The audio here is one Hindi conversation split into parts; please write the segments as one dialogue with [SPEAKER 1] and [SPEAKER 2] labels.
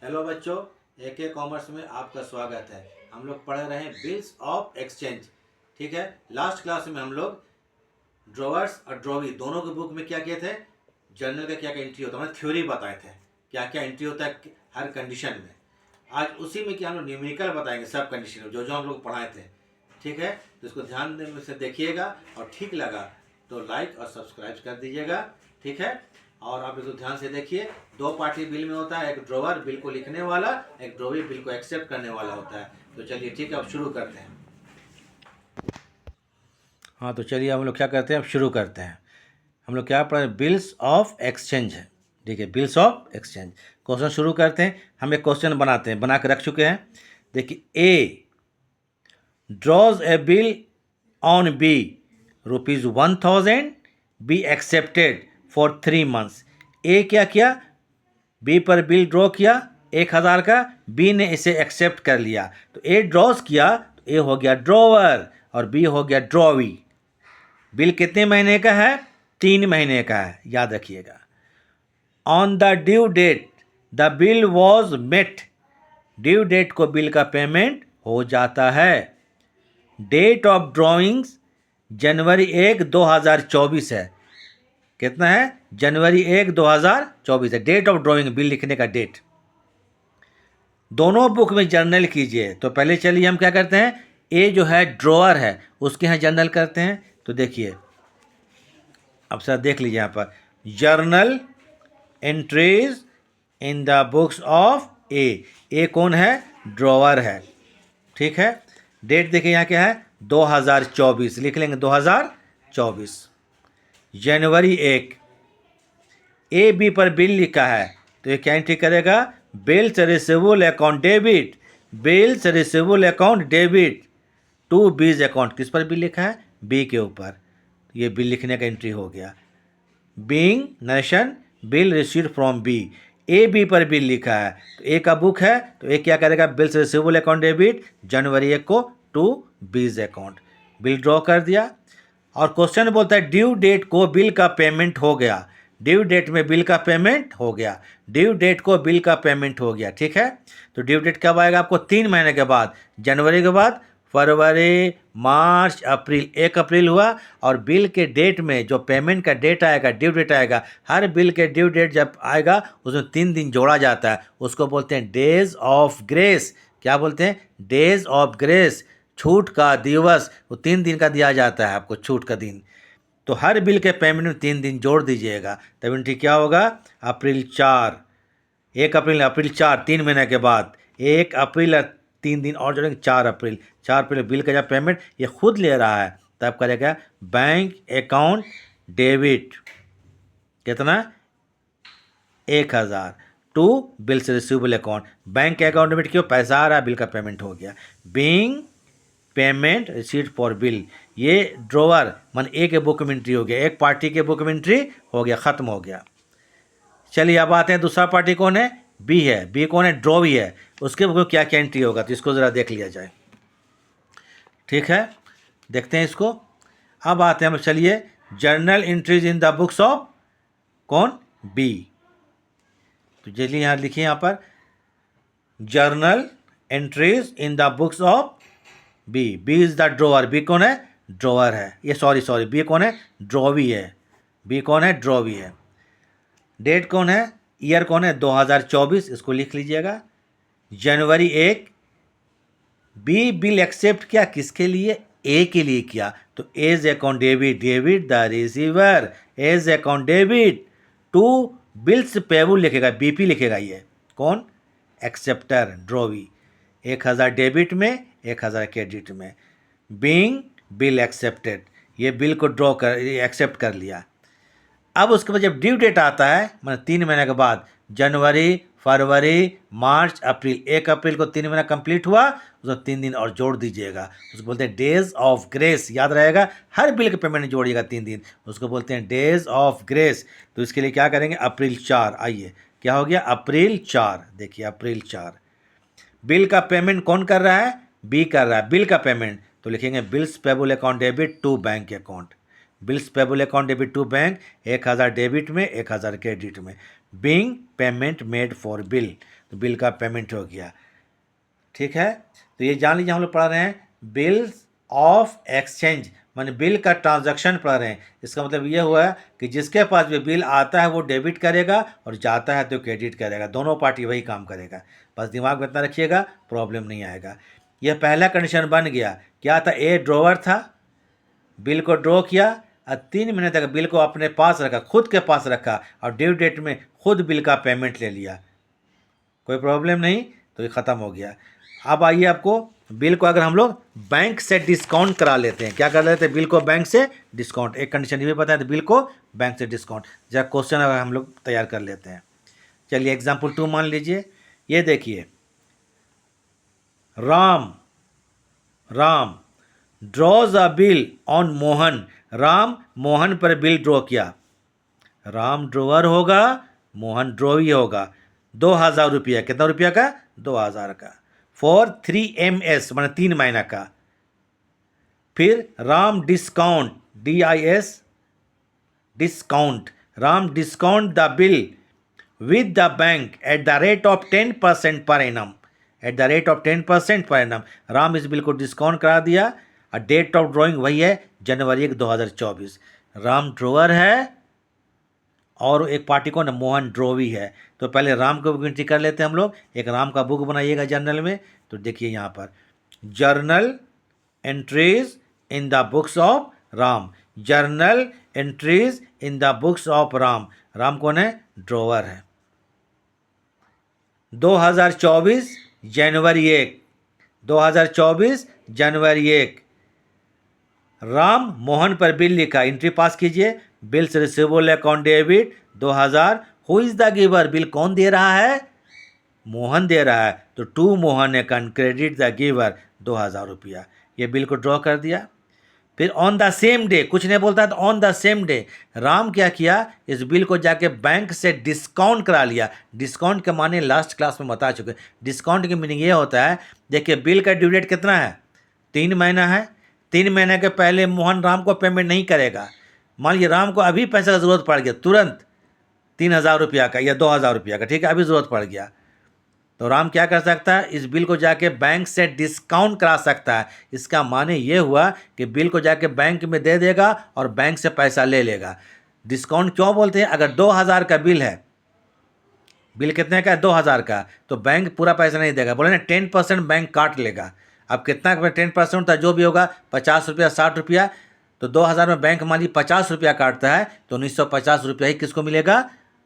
[SPEAKER 1] हेलो बच्चों, AK कॉमर्स में आपका स्वागत है। हम लोग पढ़ रहे हैं बिल्स ऑफ एक्सचेंज। ठीक है, लास्ट क्लास में हम लोग ड्रॉवर्स और ड्रॉवी दोनों के बुक में क्या किए थे, जर्नल का क्या क्या एंट्री होता है, हमने थ्योरी बताए थे क्या क्या एंट्री होता है हर कंडीशन में। आज उसी में क्या हम लोग न्यूमेरिकल बताएंगे सब कंडीशन में, जो जो हम लोग पढ़ाए थे। ठीक है, तो इसको ध्यान से देखिएगा और ठीक लगा तो लाइक और सब्सक्राइब कर दीजिएगा। ठीक है, और आप इसको ध्यान से देखिए। दो पार्टी बिल में होता है, एक ड्रॉवर बिल को लिखने वाला, एक ड्रॉवी बिल को एक्सेप्ट करने वाला होता है। तो चलिए ठीक है, अब शुरू करते हैं। हाँ तो चलिए हम लोग क्या करते हैं, अब शुरू करते हैं। हम लोग क्या पढ़ रहे हैं, बिल्स ऑफ एक्सचेंज है। ठीक है, बिल्स ऑफ एक्सचेंज। क्वेश्चन शुरू करते हैं। हम एक क्वेश्चन बनाते हैं, बना के रख चुके हैं। देखिए, ए draws a bill on B ₹1000, B accepted for 3 months। ए क्या किया, बी पर बिल ड्रॉ किया 1000 का, बी ने इसे एक्सेप्ट कर लिया। तो ए ड्रॉज किया तो ए हो गया ड्रॉवर और बी हो गया ड्रॉवी। बिल कितने महीने का है, 3 महीने का है, याद रखिएगा। On the due date the bill was met, due date को बिल का पेमेंट हो जाता है। डेट ऑफ ड्रॉइंग्स जनवरी 1, 2024 है। कितना है, जनवरी 1, 2024 है डेट ऑफ ड्रॉइंग, बिल लिखने का डेट। दोनों बुक में जर्नल कीजिए। तो पहले चलिए हम क्या करते हैं, ए जो है ड्रॉअर है उसके यहाँ जर्नल करते हैं। तो देखिए, अब सर देख लीजिए यहाँ पर journal entries in the books of A कौन है, ड्रॉअर है। ठीक है, डेट देखिए यहाँ क्या है, 2024 लिख लेंगे, 2024। जनवरी 1, ए बी पर बिल लिखा है तो ये क्या एंट्री करेगा, bills receivable account debit, bills receivable account debit to B's account. किस पर बिल लिखा है, बी के ऊपर, तो ये बिल लिखने का एंट्री हो गया। Being narration bill received from B, A B पर बिल लिखा है तो ए का बुक है तो ए क्या करेगा, बिल्स रिसीवेबल अकाउंट डेबिट जनवरी 1 को to B's account, bill draw कर दिया। और क्वेश्चन बोलता है ड्यू डेट को बिल का पेमेंट हो गया, ड्यू डेट में बिल का पेमेंट हो गया, ड्यू डेट को बिल का पेमेंट हो गया। ठीक है, तो ड्यू डेट कब आएगा आपको, 3 महीने के बाद, जनवरी के बाद फरवरी मार्च अप्रैल, 1 अप्रैल हुआ। और बिल के डेट में जो पेमेंट का डेट आएगा, ड्यू डेट आएगा, हर बिल के ड्यू डेट जब आएगा उसमें 3 दिन जोड़ा जाता है, उसको बोलते हैं डेज ऑफ ग्रेस। क्या बोलते हैं, डेज ऑफ ग्रेस, छूट का दिवस। वो 3 दिन का दिया जाता है आपको, छूट का दिन। तो हर बिल के पेमेंट में 3 दिन जोड़ दीजिएगा, तब एंट्री क्या होगा, अप्रैल 4, 1 अप्रैल, अप्रैल 4, 3 महीने के बाद 1 अप्रैल और 3 दिन और जोड़ेंगे, 4 अप्रैल। 4 अप्रैल बिल का जब पेमेंट ये खुद ले रहा है तब करेगा बैंक अकाउंट डेबिट, कितना, 1000 to bills receivable account. Bank account debit क्यों, पैसा आ रहा है, बिल का पेमेंट हो गया। Being payment receipt for bill, ये ड्रॉवर मन ए के बुक में एंट्री हो गया, एक पार्टी के बुक में एंट्री हो गया, ख़त्म हो गया। चलिए अब आते हैं, दूसरा पार्टी कौन है, बी है। बी कौन है, ड्रॉवी है, उसके बुक में क्या क्या एंट्री होगा, तो इसको ज़रा देख लिया जाए। ठीक है, देखते हैं इसको। अब आते हैं हम, चलिए, journal entries in the books of कौन, बी। तो चलिए यहाँ लिखिए, यहाँ पर journal entries in the books of B, B is the drawer, B कौन है, ड्रॉवर है। ये सॉरी बी कौन है, ड्रॉवी है, बी कौन है, ड्रॉवी है। डेट कौन है, ईयर कौन है, 2024, इसको लिख लीजिएगा। जनवरी 1, बी बिल एक्सेप्ट किया, किसके लिए, ए के लिए किया, तो A's account debit, debit the receiver, A's account debit to bills payable लिखेगा, बीपी लिखेगा, ये कौन, एक्सेप्टर ड्रॉवी, 1000 डेबिट में, 1000 क्रेडिट में। बीइंग बिल एक्सेप्टेड, ये बिल को ड्रॉ कर, एक्सेप्ट कर लिया। अब उसके बाद जब ड्यू डेट आता है, मतलब 3 महीने के बाद, जनवरी फरवरी मार्च अप्रैल, 1 अप्रैल को 3 महीना कंप्लीट हुआ, उसको 3 दिन और जोड़ दीजिएगा, उसको बोलते हैं डेज ऑफ ग्रेस। याद रहेगा, हर बिल के पेमेंट जोड़िएगा 3 दिन, उसको बोलते हैं डेज ऑफ ग्रेस। तो इसके लिए क्या करेंगे, अप्रैल 4, आइए क्या हो गया, अप्रैल 4, देखिए अप्रैल 4। बिल का पेमेंट कौन कर रहा है, बी कर रहा है, बिल का पेमेंट, तो लिखेंगे bills payable account debit to bank account, bills payable account debit to bank, 1000 debit में, 1000 क्रेडिट में। Being payment made for bill, तो बिल का पेमेंट हो गया। ठीक है, तो ये जान लीजिए हम लोग पढ़ रहे हैं बिल्स ऑफ एक्सचेंज, माने बिल का ट्रांजैक्शन पढ़ रहे हैं। इसका मतलब ये हुआ कि जिसके पास भी बिल आता है वो डेबिट करेगा और जाता है तो क्रेडिट करेगा, दोनों पार्टी वही काम करेगा। बस दिमाग में इतना रखिएगा, प्रॉब्लम नहीं आएगा। यह पहला कंडीशन बन गया। क्या था? ए ड्रॉवर था, बिल को ड्रॉ किया और 3 महीने तक बिल को अपने पास रखा, खुद के पास रखा और ड्यू डेट में खुद बिल का पेमेंट ले लिया, कोई प्रॉब्लम नहीं, तो ये ख़त्म हो गया। अब आइए, आपको बिल को अगर हम लोग बैंक से डिस्काउंट करा लेते हैं, क्या कर लेते हैं? बिल को बैंक से डिस्काउंट, एक कंडीशन ये भी बताया, तो बिल को बैंक से डिस्काउंट। जरा क्वेश्चन अगर हम लोग तैयार कर लेते हैं। चलिए एग्जाम्पल 2 मान लीजिए। ये देखिए, Ram drawers a bill on Mohan, Ram Mohan पर बिल ड्रॉ किया। राम ड्रॉवर होगा, मोहन ड्रॉवी होगा। 2000 रुपया, कितना रुपया का? 2000 का, फॉर 3 MS मैंने 3 महीना का। फिर Ram discount, DIS discount, Ram discount the bill with the bank at the rate of 10% per annum, at the rate of 10% per annum. Ram इस बिल को डिस्काउंट करा दिया और डेट ऑफ ड्रॉइंग वही है, जनवरी 1, 2024। राम ड्रॉवर है और एक पार्टी को ना मोहन ड्रोवी है। तो पहले राम को बुक एंट्री कर लेते हैं हम लोग। एक राम का बुक बनाइएगा जर्नल में। तो देखिए यहाँ पर journal entries in the books of Ram, journal entries in the books of Ram. Ram कौन है? ड्रोवर है। 2024 जनवरी 1, 2024 जनवरी 1, राम मोहन पर बिल लिखा, एंट्री पास कीजिए। Bills receivable account debit 2000। Who is the giver? Bill कौन दे रहा है? मोहन दे रहा है, तो to Mohan account credit the giver 2000 रुपया। ये बिल को ड्रॉ कर दिया। फिर ऑन द सेम डे, कुछ नहीं बोलता है तो on the same day Ram क्या किया? इस बिल को जाके बैंक से डिस्काउंट करा लिया। डिस्काउंट के माने लास्ट क्लास में बता चुके। डिस्काउंट की मीनिंग ये होता है, देखिए बिल का ड्यू डेट कितना है? 3 महीना है। 3 महीने के पहले मोहन राम को पेमेंट नहीं करेगा। मान लीजिए राम को अभी पैसे का ज़रूरत पड़ गया, तुरंत 3000 रुपया का या 2000 रुपया का, ठीक है, अभी ज़रूरत पड़ गया, तो राम क्या कर सकता है? इस बिल को जाके बैंक से डिस्काउंट करा सकता है। इसका माने ये हुआ कि बिल को जाके बैंक में दे देगा और बैंक से पैसा ले लेगा। डिस्काउंट क्यों बोलते हैं? अगर 2000 का बिल है, बिल कितने का है? 2000 का, तो बैंक पूरा पैसा नहीं देगा, बोले ना 10% बैंक काट लेगा। अब कितना 10% होता है? जो भी होगा 50 रुपया 60 रुपया, तो 2000 में बैंक मान लीजिए 50 रुपया काटता है, तो 1950 रुपया ही किसको मिलेगा?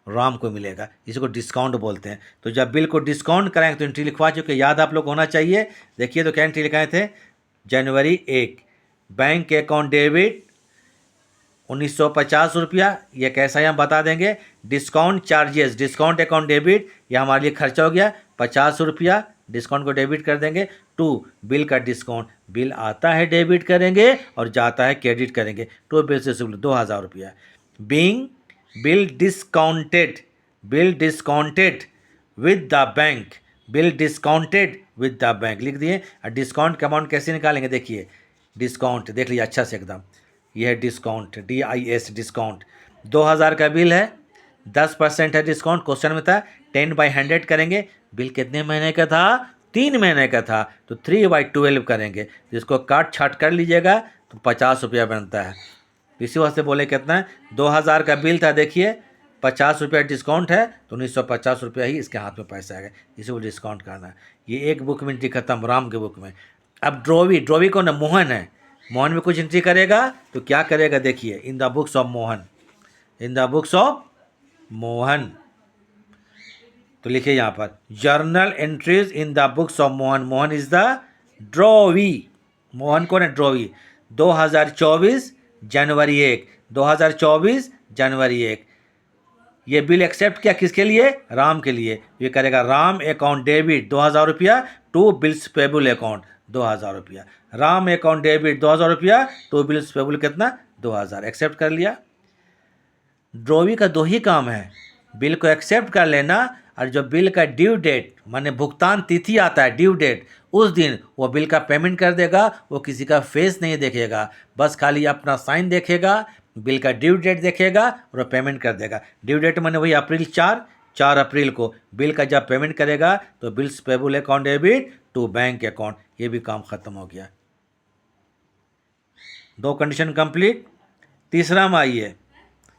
[SPEAKER 1] राम को मिलेगा। इसको डिस्काउंट बोलते हैं। तो जब बिल को डिस्काउंट कराएंगे तो एंट्री लिखवा चुके, याद आप लोग होना चाहिए। देखिए तो क्या एंट्री लिखाए थे? जनवरी 1, बैंक अकाउंट डेबिट 1950 रुपया, ये कैसा है हम बता देंगे। Discount charges, discount account debit, ये हमारे लिए खर्चा हो गया 50 रुपया, डिस्काउंट को डेबिट कर देंगे। 2 बिल का डिस्काउंट, बिल आता है डेबिट करेंगे और जाता है क्रेडिट करेंगे। 2 बिल से 2000 रुपया। Being bill discounted, bill discounted with the bank, bill discounted with the bank लिख दिए। और डिस्काउंट का अमाउंट कैसे निकालेंगे? देखिए डिस्काउंट देख लीजिए अच्छा से एकदम, यह है डिस्काउंट, DIS डिस्काउंट। 2000 का बिल है, 10% है डिस्काउंट, क्वेश्चन में था 10/100 करेंगे। बिल कितने महीने का था? 3 महीने का था, तो 3/12 करेंगे। जिसको काट छाट कर लीजिएगा तो 50 रुपया बनता है। इसी वास्ते बोले कितना है? 2000 का बिल था, देखिए 50 रुपया डिस्काउंट है, तो 1950 रुपया ही इसके हाथ में पैसा आएगा, इसी को डिस्काउंट करना है। ये एक बुक में एंट्री खत्म, राम के बुक में। अब ड्रोवी, ड्रोवी को ना मोहन है, मोहन में कुछ एंट्री करेगा तो क्या करेगा? देखिए in the books of Mohan, in the books of Mohan, तो लिखिए यहाँ पर journal entries in the books of Mohan, Mohan is the drawee, Mohan कौन है? ड्रोवी। 2024 जनवरी 1, 2024 जनवरी 1, ये बिल एक्सेप्ट किया किसके लिए? राम के लिए। ये करेगा राम अकाउंट डेबिट 2000 रुपया टू बिल्स पेबल अकाउंट 2000 रुपया, राम अकाउंट डेबिट 2000 रुपया टू बिल्स पेबल कितना? 2000, एक्सेप्ट कर लिया। ड्रोवी का 2 ही काम है, बिल को एक्सेप्ट कर लेना और जो बिल का ड्यू डेट माने भुगतान तिथि आता है, ड्यू डेट, उस दिन वो बिल का पेमेंट कर देगा। वो किसी का फेस नहीं देखेगा, बस खाली अपना साइन देखेगा, बिल का ड्यू डेट देखेगा और पेमेंट कर देगा। ड्यू डेट माने वही अप्रैल 4, 4 अप्रैल को बिल का जब पेमेंट करेगा तो bills payable account debit to bank account, ये भी काम खत्म हो गया। 2 कंडीशन कंप्लीट। तीसरा में आइए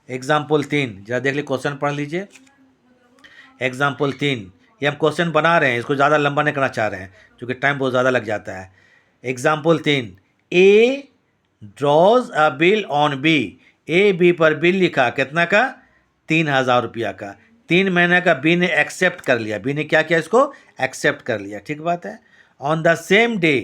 [SPEAKER 1] एग्जाम्पल 3, जरा देख लीजिए, क्वेश्चन पढ़ लीजिए। एग्जाम्पल 3, ये हम क्वेश्चन बना रहे हैं, इसको ज़्यादा लंबा नहीं करना चाह रहे हैं क्योंकि टाइम बहुत ज़्यादा लग जाता है। Example 3, A draws a bill on B, A B पर बिल लिखा, कितना का? 3000 रुपया का। 3 महीने का बी ने एक्सेप्ट कर लिया, बी ने क्या किया? इसको एक्सेप्ट कर लिया, ठीक बात है। On the same day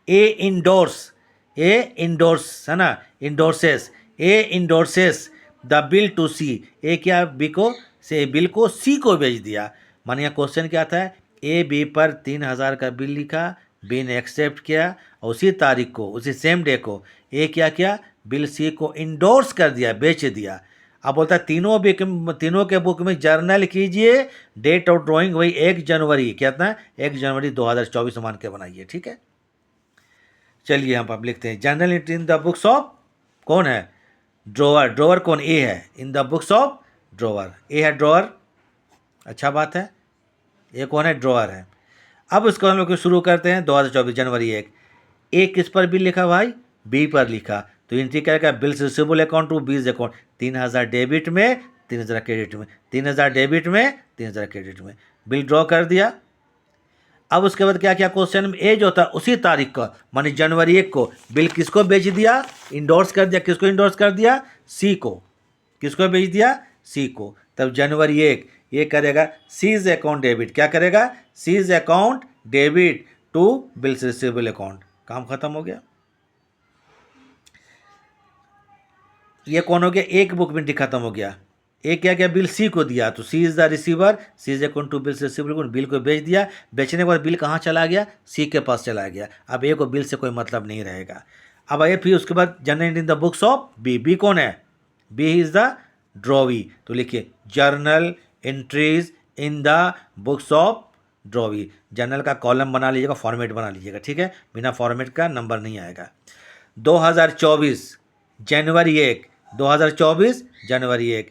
[SPEAKER 1] A endorse, A endorse है ना, endorses, A endorses the bill to C, A क्या? बी को, से बिल को सी को भेज दिया। मानिए क्वेश्चन क्या था? ए बी पर 3000 का बिल लिखा, बी ने एक्सेप्ट किया और उसी तारीख को, उसी सेम डे को ए क्या किया? बिल सी को इंडोर्स कर दिया, बेच दिया। अब बोलता है तीनों के बुक में जर्नल कीजिए, डेट ऑफ ड्राइंग वही 1 जनवरी, कितना? 1 जनवरी 2024 मान के बनाइए, ठीक है। चलिए हम अब लिखते हैं journal entry in the books of, कौन है? ड्रॉवर। ड्रॉवर कौन? ए है। In the books of drawer, A है ड्रॉवर, अच्छा बात है। ए कौन है? ड्रॉवर है। अब उसको हम लोग शुरू करते हैं 2024 जनवरी 1। ए किस पर बिल लिखा भाई? बी पर लिखा, तो एंट्री करेगा bills receivable account to B's account, 3000 debit में 3000 क्रेडिट में, 3000 डेबिट में 3000 क्रेडिट में, बिल ड्रॉ कर दिया। अब उसके बाद क्या किया? क्वेश्चन में ए जो था उसी तारीख का, मानी जनवरी 1 को बिल किसको भेज दिया? इंडोर्स कर दिया। किसको इंडोर्स कर दिया? सी को। किसको भेज दिया? सी को। तब जनवरी 1 ये करेगा सीज अकाउंट डेबिट, क्या करेगा? C's account debit to bills receivable account, काम खत्म हो गया। ये कौन हो गया? एक बुक में खत्म हो गया। एक क्या क्या? बिल सी को दिया, तो C is the receiver, C is account to bills receivable account, bill को बेच दिया। बेचने के बाद बिल कहाँ चला गया? सी के पास चला गया। अब ए को बिल से कोई मतलब नहीं रहेगा। अब आइए फिर उसके बाद journal in the books of B, B कौन है? बी इज द ड्रॉवी, तो लिखिए journal entries in the books of drawee. Journal का कॉलम बना लीजिएगा, फॉर्मेट बना लीजिएगा, ठीक है, बिना फॉर्मेट का नंबर नहीं आएगा। 2024 जनवरी 1, 2024 जनवरी 1,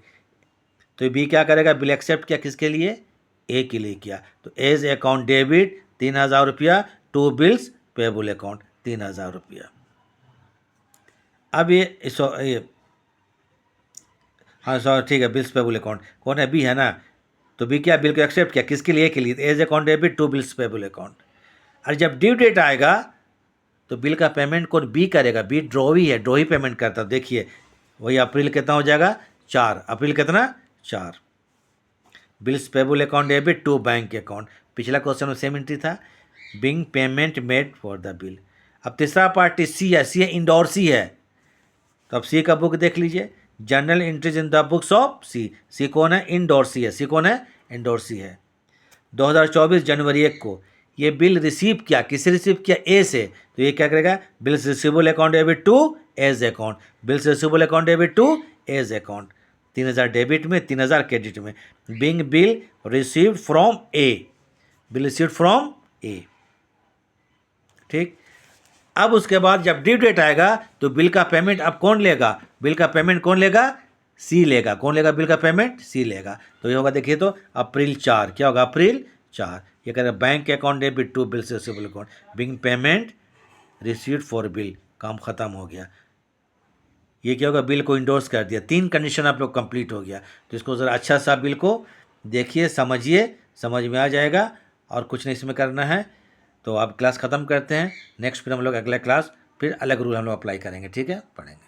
[SPEAKER 1] तो बी क्या करेगा? बिल एक्सेप्ट किया, किसके लिए? ए के लिए किया, तो एज अकाउंट डेबिट 3000 रुपया टू बिल्स पेबल अकाउंट 3000 रुपया। अब ये हाँ सर ठीक है, बिल्स पेबल अकाउंट कौन है? बी है ना, तो बी क्या? बिल को एक्सेप्ट किया, किसके लिए? ए के लिए, A's account debit to bills payable account. और जब ड्यू डेट आएगा तो बिल का पेमेंट कौन? बी करेगा। बी ड्रॉवी है, ड्रॉ ही पेमेंट करता है। देखिए वही अप्रैल कितना हो जाएगा? 4 अप्रैल कितना? 4। Bills payable account debit to bank account, पिछला क्वेश्चन में सेम एंट्री था, being payment made for the bill. अब तीसरा पार्टी सी है, सी है इंडोर्सी है, तो अब सी का बुक देख लीजिए, journal entries in the books of C, C कौन है? इंडोर्सी है। सी कौन है? इंडोर्सी है। 2024 जनवरी 1 को ये बिल रिसीव किया, किससे रिसीव किया? ए से, तो ये क्या करेगा? Bills receivable account debit to A's account, bills receivable account debit to A's account, 3000 debit में 3000 क्रेडिट में, being bill received from A, bill received from A, ठीक। अब उसके बाद जब ड्यू डेट आएगा तो बिल का पेमेंट अब कौन लेगा? बिल का पेमेंट कौन लेगा? सी लेगा। कौन लेगा बिल का पेमेंट? सी लेगा। तो ये होगा, देखिए तो अप्रैल 4, क्या होगा? अप्रैल 4। ये करेगा bank account debit to bills receivable account, being payment received for bill, काम खत्म हो गया। ये क्या होगा? बिल को इंडोर्स कर दिया। 3 कंडीशन आप लोग कंप्लीट हो गया। तो इसको ज़रा अच्छा सा बिल को देखिए, समझिए, समझ में आ जाएगा और कुछ नहीं इसमें करना है। तो अब क्लास ख़त्म करते हैं, नेक्स्ट फिर हम लोग अगला क्लास फिर अलग रूल हम लोग अप्लाई करेंगे, ठीक है, पढ़ेंगे।